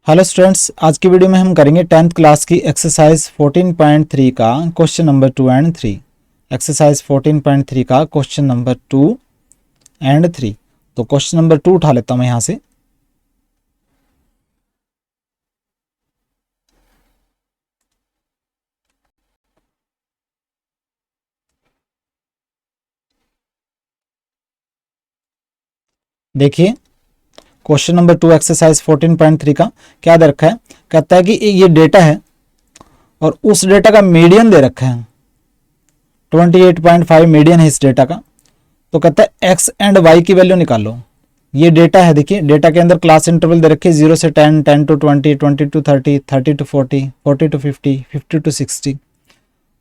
Hello students, आज की video में हम करेंगे 10th क्लास की एक्सरसाइज 14.3 का क्वेश्चन नंबर 2 एंड 3। एक्सरसाइज 14.3 का क्वेश्चन नंबर 2 एंड 3। तो क्वेश्चन नंबर 2 उठा लेता हूं मैं यहां से। देखिए क्वेश्चन नंबर 2 एक्सरसाइज 14.3 का क्या दे रखा है। कहता है कि ये डेटा है और उस डेटा का मीडियन दे रखा है। 28.5 मीडियन है इस डेटा का। तो कहता है एक्स एंड वाई की वैल्यू निकालो। ये डेटा है, देखिए डेटा के अंदर क्लास इंटरवल दे रखे 0 से 10, 10 to 20, 20 to 30, 30 to 40, 40 to 50, 50 to 60।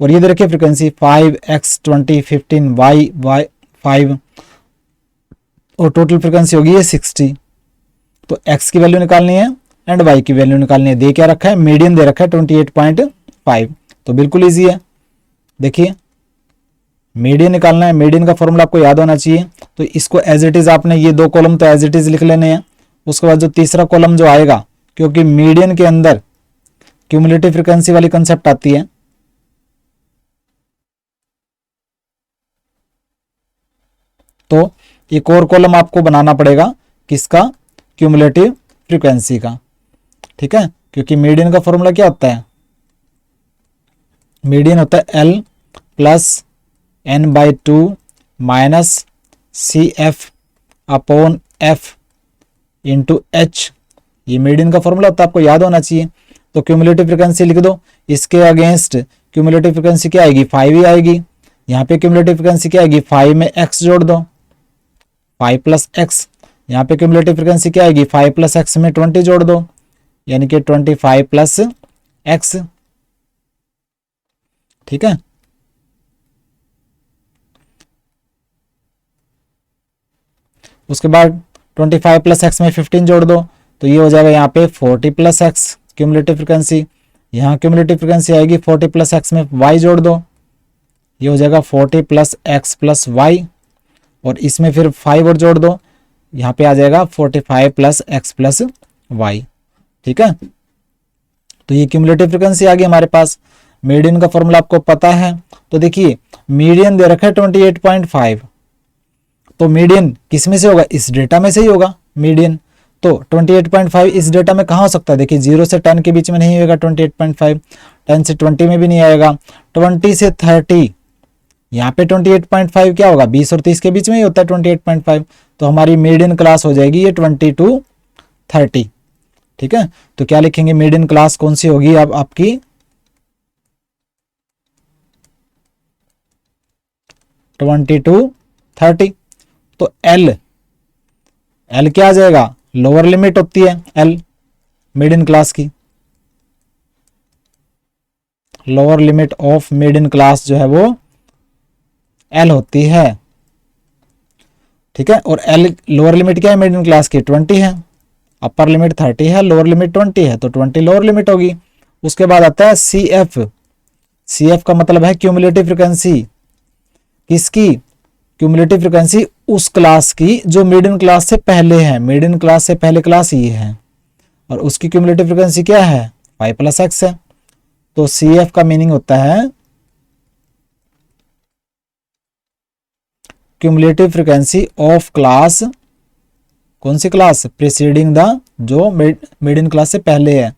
और ये दे रखी फ्रीक्वेंसी 5x 20 15 y 5 और टोटल फ्रीक्वेंसी होगी ये 60। तो x की वैल्यू निकालनी है एंड y की वैल्यू निकालनी है। दे क्या रखा है, मीडियन दे रखा है 28.5। तो बिल्कुल ईजी है। देखिए मीडियन निकालना है, मीडियन का फॉर्मूला आपको याद होना चाहिए। तो इसको एज इट इज आपने ये दो कॉलम तो एज इट इज लिख लेने हैं। उसके बाद जो तीसरा कॉलम जो आएगा, क्योंकि मीडियन के अंदर क्यूमुलेटिव फ्रीक्वेंसी वाली कंसेप्ट आती है, तो एक और कॉलम आपको बनाना पड़ेगा किसका, क्यूमुलेटिव फ्रीक्वेंसी का। ठीक है, क्योंकि मीडियन का फॉर्मूला क्या होता है, मीडियन होता है L plus n/2 minus CF upon F into H। ये मीडियन का फॉर्मूला होता है, आपको याद होना चाहिए। तो क्यूमुलेटिव फ्रीक्वेंसी लिख दो। इसके अगेंस्ट क्यूमुलेटिव फ्रीक्वेंसी क्या आएगी, 5 ही आएगी। यहाँ पे क्यूमुलेटिव फ्रीक्वेंसी क्या आएगी, 5 में x जोड़ दो, 5 प्लस एक्स। यहाँ पे क्यूमुलेटिव फ्रीक्वेंसी क्या आएगी, 5 प्लस एक्स में 20 जोड़ दो, यानी कि 25 प्लस एक्स। ठीक है, उसके बाद 25 प्लस एक्स में 15 जोड़ दो, तो ये हो जाएगा यहाँ पे 40 प्लस एक्स क्यूमुलेटिव फ्रीक्वेंसी। यहाँ क्यूमुलेटिव फ्रीक्वेंसी आएगी 40 प्लस एक्स में y जोड़ दो, ये हो जाएगा 40 प्लस एक्स प्लस वाई। और इसमें फिर 5 और जोड़ दो, यहाँ पे आ जाएगा 45 प्लस एक्स प्लस वाई। ठीक है, तो ये क्यूमुलेटिव फ्रीक्वेंसी आ गई हमारे पास। मीडियन का फॉर्मूला आपको पता है। तो देखिए मीडियन दे रखा है 28.5। तो मीडियन किस में से होगा, इस डेटा में से ही होगा मीडियन। तो 28.5 इस डेटा में कहाँ हो सकता है, देखिए 0 से 10 के बीच में नहीं होगा 28.5, 10 से 20 में भी नहीं आएगा, 20 से 30 यहाँ पे 28.5 क्या होगा, 20 और 30 के बीच में ही होता है 28.5। तो हमारी मीडियन क्लास हो जाएगी ये 20 टू 30। ठीक है, तो क्या लिखेंगे, मीडियन क्लास कौन सी होगी अब आपकी, 20 टू 30। तो L क्या आ जाएगा, लोअर लिमिट होती है L मीडियन क्लास की। Lower limit of median class जो है वो L होती है। ठीक है, और L लोअर लिमिट क्या है मीडियन क्लास की, 20 है। अपर लिमिट 30 है, लोअर लिमिट 20 है, तो 20 लोअर लिमिट होगी। उसके बाद आता है CF का मतलब है क्यूमुलेटिव फ्रीक्वेंसी। किसकी, क्यूमुलेटिव फ्रीक्वेंसी उस क्लास की जो मीडियन क्लास से पहले है। मीडियन क्लास से पहले क्लास ये है और उसकी क्यूमुलेटिव फ्रीक्वेंसी क्या है, 5 प्लस एक्स है। तो CF का मीनिंग होता है क्यूमुलेटिव फ्रीक्वेंसी ऑफ क्लास, कौन सी क्लास, प्रीसीडिंग द, जो मीडियन क्लास से पहले है,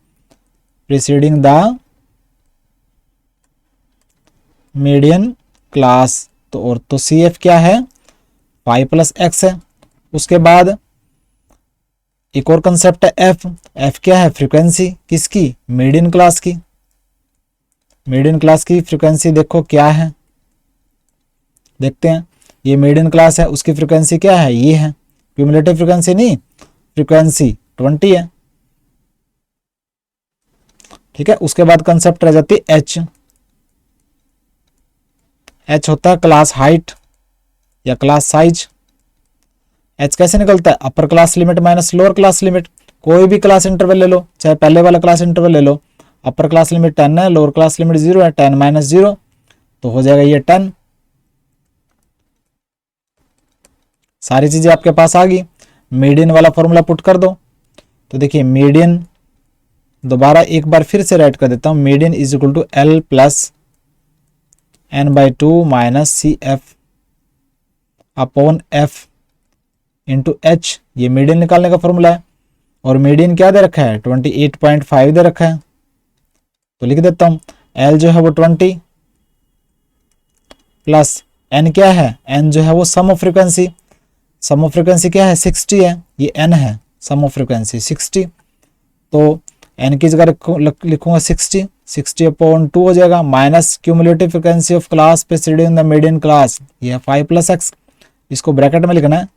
प्रीसीडिंग द मीडियन क्लास। तो CF क्या है, 5 प्लस एक्स है। उसके बाद एक और कंसेप्ट है F क्या है, फ्रीक्वेंसी किसकी, मीडियन क्लास की। मीडियन क्लास की फ्रीक्वेंसी देखो क्या है, देखते हैं। ये मीडियन क्लास है, उसकी फ्रीक्वेंसी क्या है, ये है। क्यूमुलेटिव फ्रीक्वेंसी नहीं, फ्रीक्वेंसी 20 है। ठीक है, उसके बाद कंसेप्ट रह जाती है H होता है क्लास हाइट या क्लास साइज। H कैसे निकलता है, upper class limit minus lower class limit. कोई भी क्लास इंटरवल ले लो, चाहे पहले वाला क्लास इंटरवल ले लो, अपर क्लास लिमिट 10 है, लोअर क्लास लिमिट 0 है, 10 माइनस 0 तो हो जाएगा ये 10। सारी चीजें आपके पास आ गई। मीडियन वाला फॉर्मूला पुट कर दो। तो देखिए मीडियन दोबारा एक बार फिर से राइट कर देता हूँ, median is equal to L plus N by two minus C F upon F into H, ये मीडियन निकालने का फॉर्मूला है। और मीडियन क्या दे रखा है, 28.5 दे रखा है, तो लिख देता हूँ एल जो है वो 20 प्लस एन क्या है, एन जो है वो sum of frequency, sum of frequency क्या है 60 है, ये एन है सम ऑफ फ्रीक्वेंसी 60, तो एन की जगह लिखूंगा 60 अपॉन 2 हो जाएगा, minus cumulative frequency of class presiding the median class, ये है 5 प्लस एक्स, इसको ब्रैकेट में लिखना है,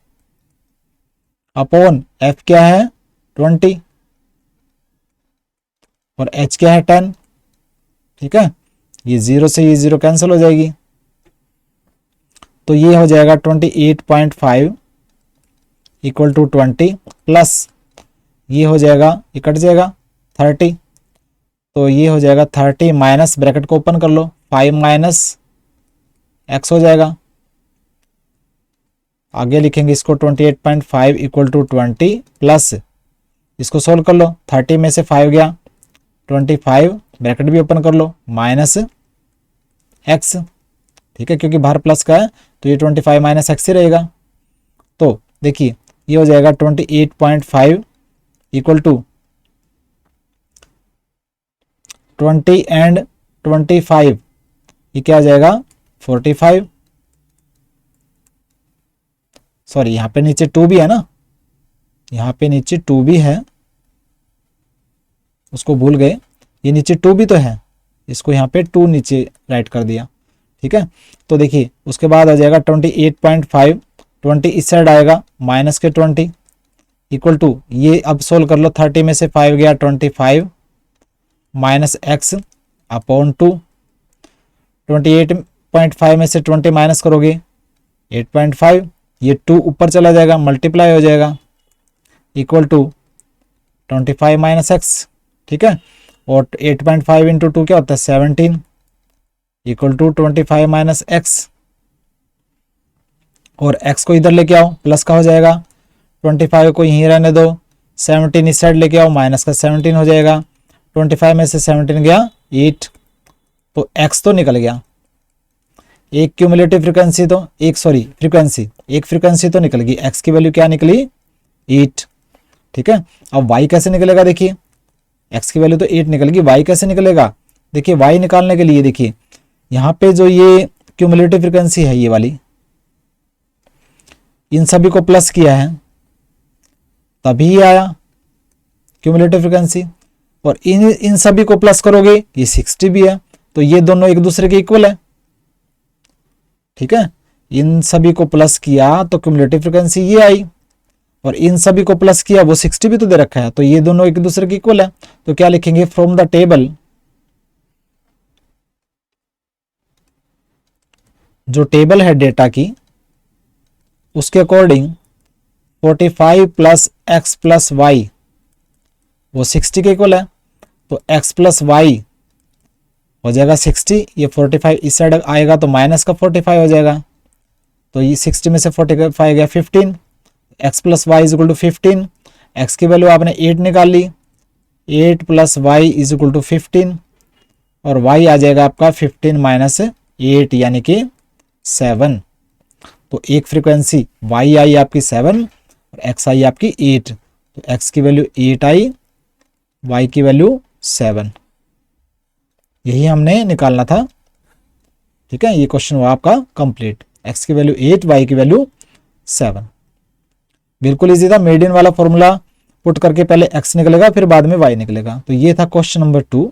अपॉन एफ क्या है 20 और एच क्या है 10। ठीक है, ये 0 से ये 0 कैंसिल हो जाएगी, तो ये हो जाएगा 28.5 इक्वल टू 20 प्लस ये हो जाएगा, ये कट जाएगा 30, तो ये हो जाएगा 30 माइनस ब्रैकेट को ओपन कर लो 5 माइनस एक्स हो जाएगा, आगे लिखेंगे इसको 28.5 इक्वल टू 20 प्लस इसको सोल्व कर लो, 30 में से 5 गया 25, ब्रैकेट भी ओपन कर लो माइनस एक्स। ठीक है, क्योंकि बाहर प्लस का है तो ये 25 माइनस एक्स ही रहेगा, तो देखिए ये हो जाएगा 28.5 इक्वल टू 20 एंड 25, ये क्या आ जाएगा 45, सॉरी यहाँ पे नीचे 2 भी है ना, यहाँ पे नीचे 2 भी है, उसको भूल गए, ये नीचे 2 भी तो है, इसको यहाँ पे 2 नीचे राइट कर दिया। ठीक है, तो देखिए उसके बाद आ जाएगा 28.5, 20 इस साइड आएगा माइनस के 20 इक्वल टू, ये अब सोल्व कर लो, 30 में से 5 गया 25 माइनस एक्स अपॉन 2, 28.5 में से 20 माइनस करोगे 8.5, ये 2 ऊपर चला जाएगा मल्टीप्लाई हो जाएगा इक्वल टू 25 माइनस एक्स। ठीक है, और 8.5 इंटू 2 क्या होता है 17 इक्वल टू 25 माइनस एक्स, और x को इधर लेके आओ प्लस का हो जाएगा, 25 को यहीं रहने दो, 17 इस साइड लेके आओ माइनस का 17 हो जाएगा, 25 में से 17 गया 8, तो x तो निकल गया, एक क्यूमुलेटिव फ्रीक्वेंसी तो एक फ्रीक्वेंसी तो निकल गई, x की वैल्यू क्या निकली 8। ठीक है, अब y कैसे निकलेगा, देखिए x की वैल्यू तो 8 निकल गई, y कैसे निकलेगा, देखिए y निकालने के लिए देखिए यहाँ पे जो ये क्यूमुलेटिव फ्रीक्वेंसी है ये वाली, इन सभी को प्लस किया है तभी आया क्यूमुलेटिव फ्रीक्वेंसी, और इन सभी को प्लस करोगे ये 60 भी है, तो ये दोनों एक दूसरे के इक्वल है। ठीक है, इन सभी को प्लस किया तो क्यूमुलेटिव फ्रीक्वेंसी ये आई, और इन सभी को प्लस किया वो 60 भी तो दे रखा है, तो ये दोनों एक दूसरे के इक्वल है, तो क्या लिखेंगे फ्रॉम द टेबल, जो टेबल है डेटा की उसके according 45 plus X plus Y वो 60 के इक्वल है, तो x प्लस वाई हो जाएगा 60, ये 45 इस साइड आएगा तो माइनस का 45 हो जाएगा, तो ये 60 में से 45 गया 15, x plus Y is equal to 15, x की वैल्यू आपने 8 निकाल ली, 8 plus Y is equal to 15, और y आ जाएगा आपका 15 माइनस 8 यानी कि 7, तो एक फ्रीक्वेंसी y आई आपकी 7 और x आई आपकी 8, तो x की वैल्यू 8 आई, y की वैल्यू 7, यही हमने निकालना था। ठीक है, ये क्वेश्चन हुआ आपका कंप्लीट, x की वैल्यू 8 y की वैल्यू 7, बिल्कुल इजी था, मीडियन वाला फॉर्मूला पुट करके पहले x निकलेगा फिर बाद में y निकलेगा। तो ये था क्वेश्चन नंबर 2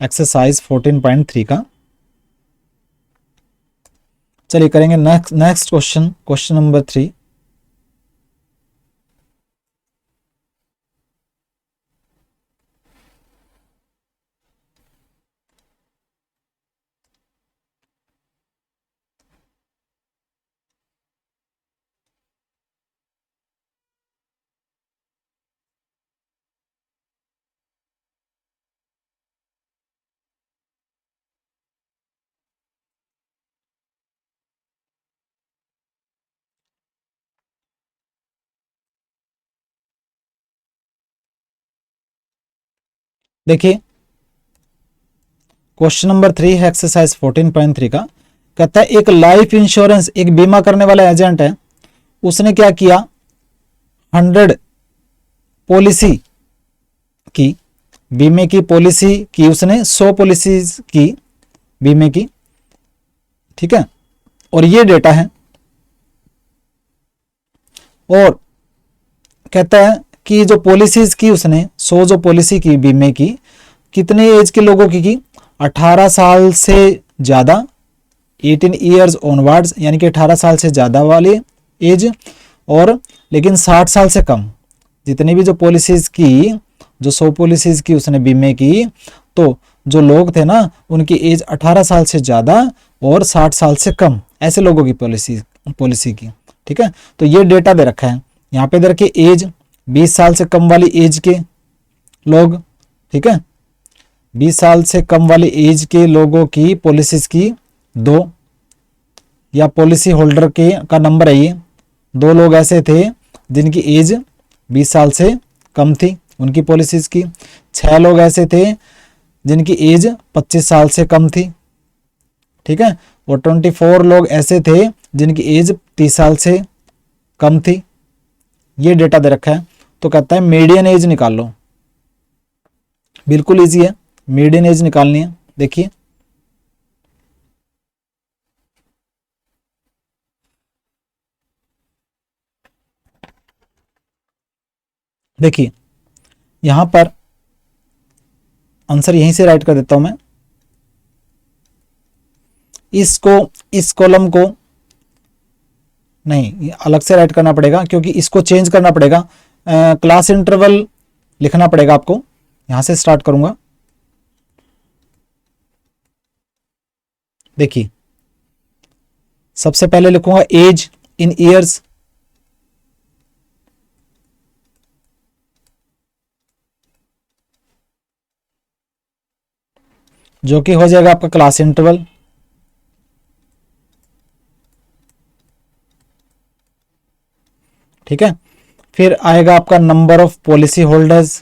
एक्सरसाइज 14.3 का। चलिए करेंगे नेक्स्ट क्वेश्चन नंबर 3। देखिए क्वेश्चन नंबर 3 है एक्सरसाइज 14.3 का। कहता है एक लाइफ इंश्योरेंस, एक बीमा करने वाला एजेंट है, उसने क्या किया 100 पॉलिसी की, बीमे की पॉलिसी की, उसने 100 पॉलिसीज की बीमे की, ठीक है, और ये डेटा है। और कहता है कि जो पॉलिसीज की उसने 100 जो पॉलिसी की बीमे की, कितने एज के लोगों की 18 साल से ज़्यादा, 18 ईयर्स ऑनवर्ड्स, यानी कि 18 साल से ज़्यादा वाली एज, और लेकिन 60 साल से कम। जितनी भी जो पॉलिसीज की, जो 100 पॉलिसीज की उसने बीमे की, तो जो लोग थे ना उनकी एज 18 साल से ज़्यादा और 60 साल से कम, ऐसे लोगों की पॉलिसी की, ठीक है। तो ये डेटा दे रखा है यहाँ पे, दे रखी एज 20 साल से कम वाली एज के लोग, ठीक है, 20 साल से कम वाली एज के लोगों की पॉलिसीज की 2, या पॉलिसी होल्डर के का नंबर है ये, 2 लोग ऐसे थे जिनकी एज 20 साल से कम थी, उनकी पॉलिसीज की। 6 लोग ऐसे थे जिनकी एज 25 साल से कम थी, ठीक है, और 24 लोग ऐसे थे जिनकी एज 30 साल से कम थी। ये डेटा दे रखा है। तो कहता है मीडियन एज निकाल लो। बिल्कुल इजी है, मीडियन एज निकालनी है। देखिए देखिए यहां पर आंसर यहीं से राइट कर देता हूं मैं। इसको, इस कॉलम को नहीं, अलग से राइट करना पड़ेगा क्योंकि इसको चेंज करना पड़ेगा। क्लास इंटरवल लिखना पड़ेगा आपको। यहां से स्टार्ट करूंगा। देखिए सबसे पहले लिखूंगा एज इन ईयर्स, जो कि हो जाएगा आपका क्लास इंटरवल। ठीक है, फिर आएगा आपका number of policy holders,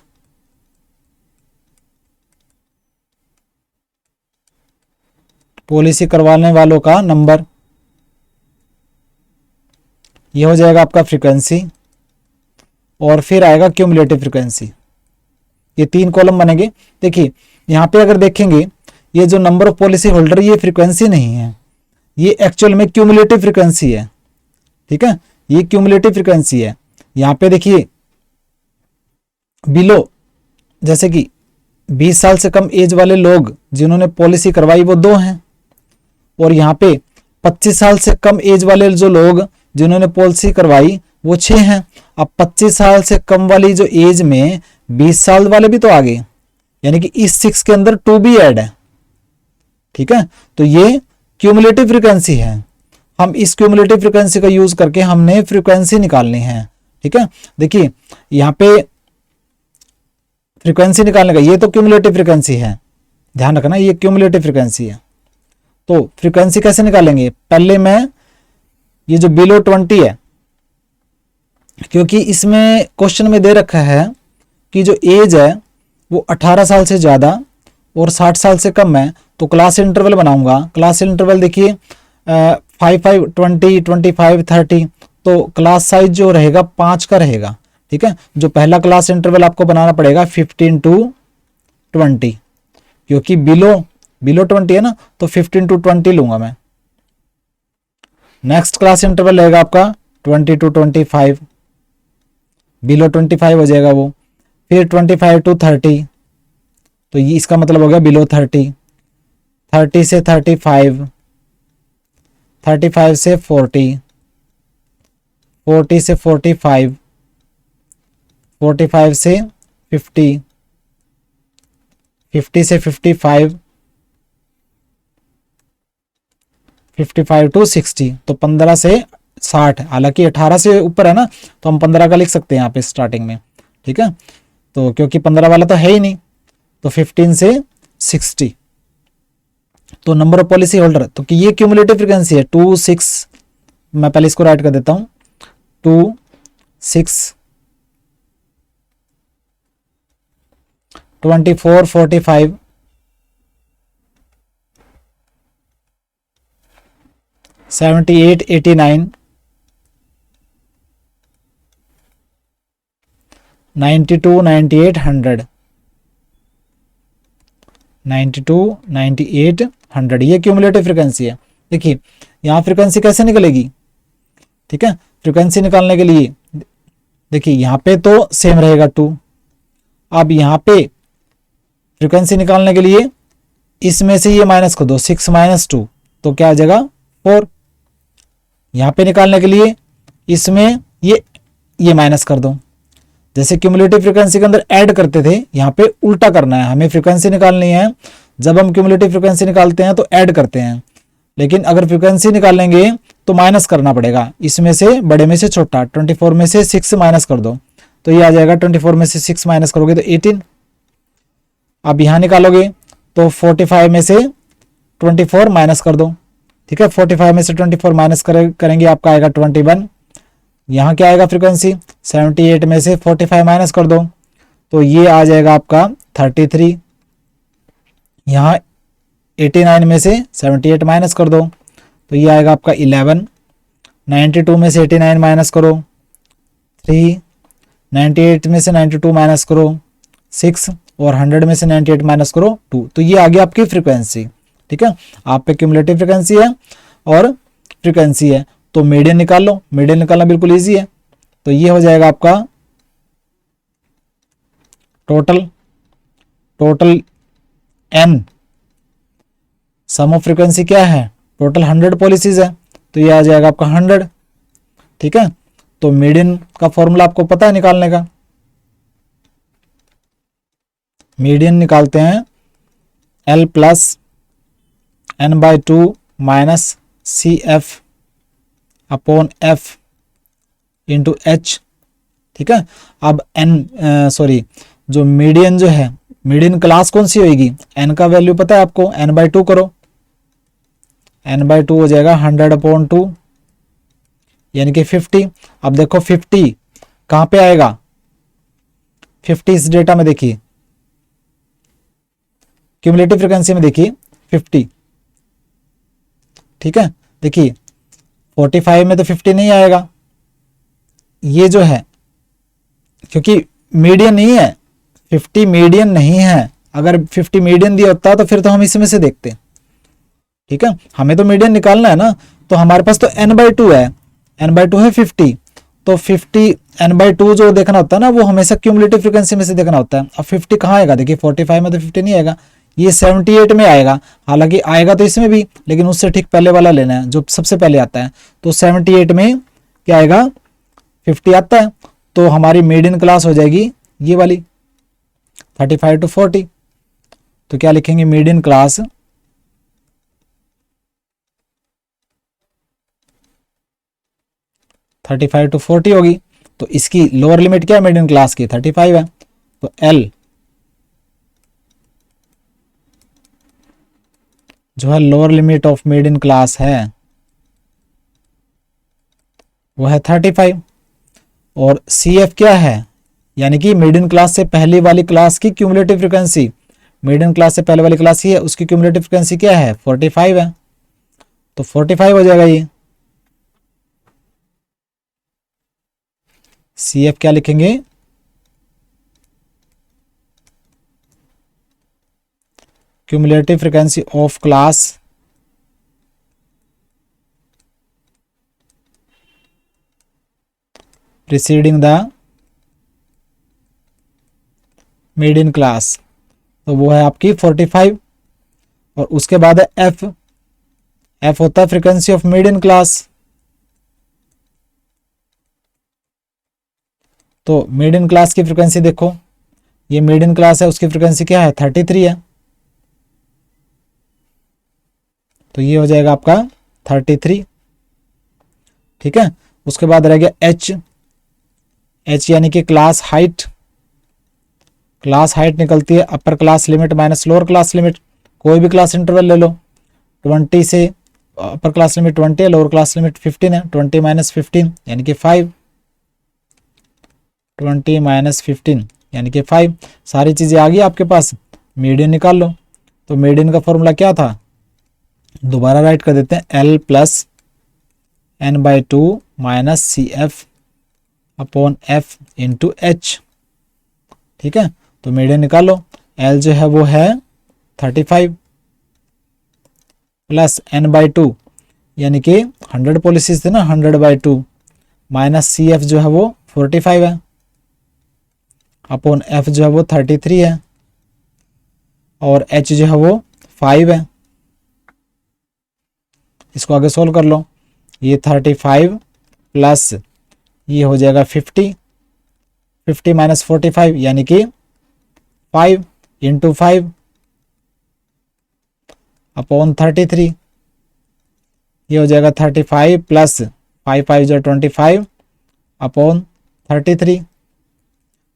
policy करवाने वालों का नंबर, ये हो जाएगा आपका फ्रीक्वेंसी, और फिर आएगा क्यूमुलेटिव फ्रीक्वेंसी। ये 3 कॉलम बनेंगे। देखिए यहां पे अगर देखेंगे ये जो नंबर ऑफ पॉलिसी होल्डर, ये फ्रीक्वेंसी नहीं है, ये एक्चुअल में क्यूमुलेटिव फ्रीक्वेंसी है। ठीक है, ये क्यूमुलेटिव फ्रीक्वेंसी है। यहां पे देखिए बिलो, जैसे कि 20 साल से कम एज वाले लोग जिन्होंने पॉलिसी करवाई वो 2 हैं, और यहाँ पे 25 साल से कम एज वाले जो लोग जिन्होंने पॉलिसी करवाई वो 6 हैं। अब 25 साल से कम वाली जो एज में 20 साल वाले भी तो आ गए, यानी कि इस 6 के अंदर 2 भी ऐड है। ठीक है, तो ये क्यूमुलेटिव फ्रीक्वेंसी है। हम इस क्यूमुलेटिव फ्रीक्वेंसी का यूज करके हमने फ्रीक्वेंसी निकालनी है। ठीक है, देखिए यहाँ पे फ्रीक्वेंसी निकालने का, ये तो क्यूमुलेटिव फ्रीक्वेंसी है, ध्यान रखना ये क्यूमुलेटिव फ्रीक्वेंसी है। तो फ्रीक्वेंसी कैसे निकालेंगे, पहले मैं ये जो बिलो 20 है, क्योंकि इसमें क्वेश्चन में दे रखा है कि जो एज है वो 18 साल से ज़्यादा और 60 साल से कम है, तो क्लास इंटरवल बनाऊंगा। क्लास इंटरवल देखिए 5, 5, 20, 25, 30, तो क्लास साइज जो रहेगा 5 का रहेगा। ठीक है, जो पहला क्लास इंटरवल आपको बनाना पड़ेगा 15 to 20, क्योंकि बिलो 20 है ना, तो 15 to 20 लूंगा मैं। नेक्स्ट क्लास इंटरवल रहेगा आपका 20 to 25, बिलो 25 हो जाएगा वो। फिर 25 to 30, तो ये इसका मतलब हो गया बिलो 30, 30 से 35, 35 से 40, 40 से 45, 45 से 50, 50 से 55, 55 to 60, तो 15 से 60। हालांकि 18 से ऊपर है ना, तो हम 15 का लिख सकते हैं यहाँ पे स्टार्टिंग में। ठीक है, तो क्योंकि 15 वाला तो है ही नहीं, तो 15 से 60। तो नंबर ऑफ पॉलिसी होल्डर, तो कि ये क्यूमुलेटिव फ्रीक्वेंसी है 2, 6। मैं पहले इसको राइट कर देता हूं, 2, 6, 24, 45, 78, 89, 92, 98, 100, 92, 98, 100, ये क्यूमुलेटिव फ्रीक्वेंसी है। देखिए यहाँ फ्रीक्वेंसी कैसे निकलेगी, ठीक है। फ्रीक्वेंसी निकालने के लिए देखिए यहाँ पे तो सेम रहेगा 2, अब यहाँ पे फ्रीक्वेंसी निकालने के लिए इसमें से ये माइनस कर दो, 6 - 2 तो क्या आ जाएगा 4। यहाँ पे निकालने के लिए इसमें ये माइनस कर दो। जैसे क्यूमुलेटिव फ्रीक्वेंसी के अंदर ऐड करते थे, यहाँ पे उल्टा करना है, हमें फ्रीक्वेंसी निकालनी है। जब हम क्यूमुलेटिव फ्रीक्वेंसी निकालते हैं तो ऐड करते हैं, लेकिन अगर फ्रीक्वेंसी निकालेंगे तो माइनस करना पड़ेगा। इसमें से बड़े में से छोटा 24 में से 6 माइनस कर दो तो ये आ जाएगा 24 में से 6 माइनस करोगे तो 18। अब यहाँ निकालोगे तो 45 में से 24 माइनस कर दो, ठीक है। 45 में से 24 माइनस करेंगे आपका आएगा 21। यहाँ क्या आएगा फ्रीक्वेंसी, 78 में से 45 माइनस कर दो तो ये आ जाएगा आपका 33। यहाँ 89 में से 78 माइनस कर दो तो ये आएगा आपका 11। 92 में से 89 माइनस करो 3, 98 में से 92 माइनस करो 6 और 100 में से 98 माइनस करो 2, तो ये आ गया आपकी फ्रीक्वेंसी, ठीक है। आप पे क्यूमुलेटिव फ्रीक्वेंसी है और फ्रीक्वेंसी है, तो मीडियन निकाल लो। मीडियन निकालना बिल्कुल इजी है, तो ये हो जाएगा आपका total n, sum of frequency क्या है, टोटल 100 पॉलिसीज है तो ये आ जाएगा आपका 100, ठीक है। तो मीडियन का फॉर्मूला आपको पता है निकालने का, मीडियन निकालते हैं L + n/2 - CF upon F into H, ठीक है। अब जो मीडियन जो है, मीडियन क्लास कौन सी होगी, n का वैल्यू पता है आपको, n/2 करो, n/2 हो जाएगा 100/2 यानी कि 50। अब देखो 50 कहां पे आएगा, 50 इस डेटा में देखिए, क्यूमुलेटिव फ्रीक्वेंसी में देखिए 50, ठीक है। देखिए 45 में तो 50 नहीं आएगा, ये जो है क्योंकि मीडियन नहीं है, 50 मीडियन नहीं है। अगर 50 मीडियन दिया होता तो फिर तो हम इसमें से देखते, ठीक है। हमें तो मीडियन निकालना है ना, तो हमारे पास तो n/2 है, n/2 है 50, तो 50 n/2 जो देखना होता है ना वो हमेशा क्यूमुलेटिव फ्रीक्वेंसी में से देखना होता है। अब 50 कहाँ आएगा, देखिए 45 में तो 50 नहीं आएगा, ये 78 में आएगा, हालांकि आएगा तो इसमें भी, लेकिन उससे ठीक पहले वाला लेना है जो सबसे पहले आता है। तो 78 में क्या आएगा, 50 आता है, तो हमारी मीडियन क्लास हो जाएगी ये वाली 35 to 40। तो क्या लिखेंगे, मीडियन क्लास 35 to 40 होगी। तो इसकी लोअर लिमिट क्या है मीडियन क्लास की, 35 है, तो L जो है lower limit of median class है वो है 35, और CF क्या है, यानी कि मीडियन क्लास से पहले वाली क्लास की क्यूमुलेटिव फ्रीक्वेंसी, मीडियन क्लास से पहले वाली क्लास ही है, उसकी क्यूमुलेटिव फ्रीक्वेंसी क्या है 45 है, तो 45 हो जाएगा ये। CF क्या लिखेंगे, cumulative frequency of class preceding the median class, तो वो है आपकी 45। और उसके बाद है F होता है फ्रीक्वेंसी ऑफ मीडियन क्लास, तो मीडियन क्लास की फ्रीक्वेंसी देखो, ये मीडियन क्लास है, उसकी फ्रीक्वेंसी क्या है 33 है, तो ये हो जाएगा आपका 33, ठीक है। उसके बाद रह गया H यानी कि क्लास हाइट, क्लास हाइट निकलती है upper class limit minus lower class limit, कोई भी क्लास इंटरवल ले लो, 20 से अपर क्लास लिमिट 20 है, लोअर क्लास लिमिट 15 है, 20 - 15 यानी कि 5, 20 - 15 यानी कि 5। सारी चीज़ें आ गई आपके पास, मीडियन निकाल लो। तो मीडियन का फॉर्मूला क्या था, दोबारा राइट कर देते हैं, L plus n/2 minus CF upon F into H। ठीक है, तो मीडियन निकालो। L जो है वो है 35 प्लस n/2 यानी कि 100 पॉलिसीज थे ना, 100/2 माइनस CF जो है वो 45 है अपॉन F जो है वो 33 है और H जो है वो 5 है। इसको आगे सोल्व कर लो। ये 35 प्लस ये हो जाएगा 50 माइनस 45 यानी कि 5 इंटू 5 अपॉन 33। ये हो जाएगा 35 प्लस 5 जो 25 अपॉन 33।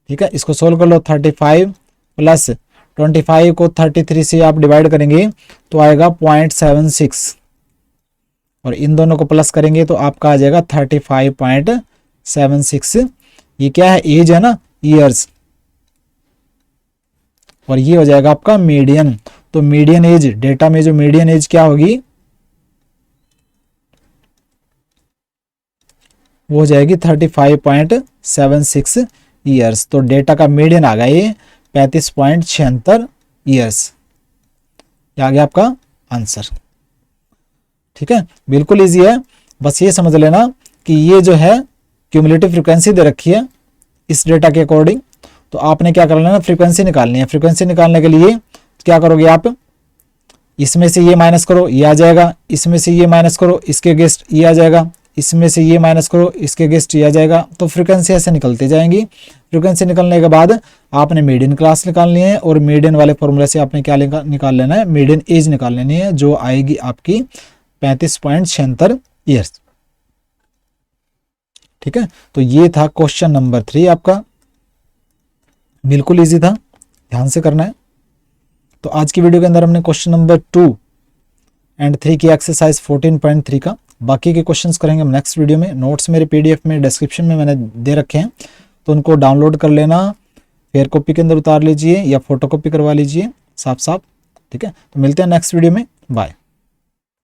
ठीक है, इसको सोल्व कर लो। 35 प्लस 25 को 33 से आप डिवाइड करेंगे तो आएगा 0.76 और इन दोनों को प्लस करेंगे तो आपका आ जाएगा 35.76। ये क्या है, एज है ना, ईयर्स, और ये हो जाएगा आपका मीडियन। तो मीडियन एज, डेटा में जो मीडियन एज क्या होगी वो हो जाएगी 35.76 ईयर्स। तो डेटा का मीडियन आ गया ये 35.76 ईयर्स। ये आ गया आपका आंसर। ठीक है, बिल्कुल इजी है। बस ये समझ लेना कि ये जो है क्यूमुलेटिव फ्रीक्वेंसी दे रखी है इस डेटा के अकॉर्डिंग। तो आपने क्या करना है ना, फ्रीक्वेंसी निकालनी है। फ्रीक्वेंसी निकालने के लिए क्या करोगे आप, इसमें से ये माइनस करो, ये आ जाएगा, इसमें से ये माइनस करो, इसके अगेंस्ट ये आ जाएगा, इसमें से ये माइनस करो, इसके अगेंस्ट ये आ जाएगा। तो फ्रीक्वेंसी ऐसे निकलती जाएंगी। फ्रीक्वेंसी निकलने के बाद आपने मीडियन क्लास निकालनी है और मीडियन वाले फॉर्मूले से आपने क्या निकाल लेना है, मीडियन एज निकाल लेनी है, जो आएगी आपकी 35.76 ईयर्स। ठीक है, तो ये था क्वेश्चन नंबर 3 आपका, बिल्कुल इजी था, ध्यान से करना है। तो आज की वीडियो के अंदर हमने क्वेश्चन नंबर 2 एंड 3 की एक्सरसाइज 14.3 का, बाकी के क्वेश्चंस करेंगे हम नेक्स्ट वीडियो में। नोट्स मेरे PDF में डिस्क्रिप्शन में मैंने दे रखे हैं, तो उनको डाउनलोड कर लेना, फेयर कॉपी के अंदर उतार लीजिए या फोटोकॉपी करवा लीजिए साफ साफ। ठीक है, तो मिलते हैं नेक्स्ट वीडियो में, बाय।